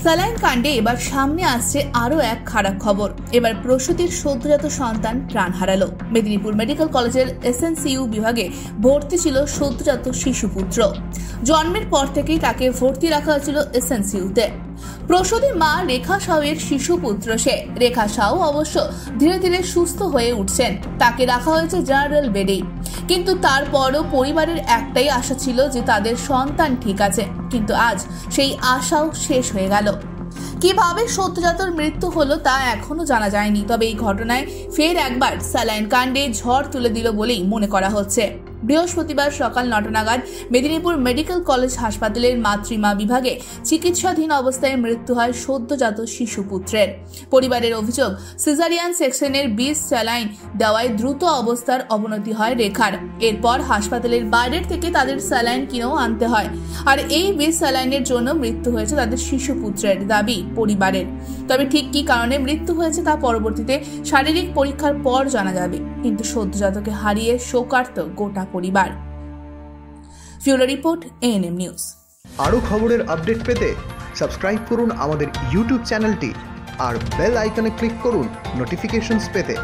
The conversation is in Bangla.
স্যালাইন কাণ্ডে এবার সামনে আসছে আরও এক খারাপ খবর। এবার প্রসূতির সদ্যজাত সন্তান প্রাণ হারালো। মেদিনীপুর মেডিকেল কলেজের এসএনসিইউ বিভাগে ভর্তি ছিল সদ্যজাত শিশুপুত্র। জন্মের পর থেকেই তাকে ভর্তি রাখা হয়েছিল এসএনসিইউতে। প্রসূতি মা রেখা সাউয়ের শিশুপুত্র সে। রেখা সাউ অবশ্য ধীরে ধীরে সুস্থ হয়ে উঠছেন। তাকে রাখা হয়েছে জেনারেল বেডে। কিন্তু তারপরও পরিবারের একটাই আশা ছিল যে তাদের সন্তান ঠিক আছে, কিন্তু আজ সেই আশাও শেষ হয়ে গেল। কিভাবে সদ্যজাতর মৃত্যু হলো তা এখনো জানা যায়নি, তবে এই ঘটনায় ফের একবার স্যালাইন কাণ্ডে ঝড় তুলে দিল বলেই মনে করা হচ্ছে। বৃহস্পতিবার সকাল 9টা নাগাদ মেদিনীপুর মেডিকেল কলেজ হাসপাতালের মাতৃমা বিভাগে চিকিৎসাধীন অবস্থায় মৃত্যু হয় সদ্যজাত শিশুপুত্রের। পরিবারের অভিযোগ, সিজারিয়ান সেকশনের 20 স্যালাইন দেওয়ায় দ্রুত অবস্থার অবনতি হয় রেখার। এরপর হাসপাতালের বাইরের থেকে তাদের স্যালাইন কিনেও আনতে হয়, আর এই 20 স্যালাইনের জন্য মৃত্যু হয়েছে তাদের শিশুপুত্রের, দাবি পরিবারের। তবে ঠিক কি কারণে মৃত্যু হয়েছে তা পরবর্তীতে শারীরিক পরীক্ষার পর জানা যাবে। কিন্তু সদ্যজাতকে হারিয়ে শোকার্ত গোটা পরিবার। ফিউরো রিপোর্ট, এএনএম নিউজ। আরও খবরের আপডেট পেতে সাবস্ক্রাইব করুন আমাদের ইউটিউব চ্যানেলটি আর বেল আইকনে ক্লিক করুন নোটিফিকেশনস পেতে।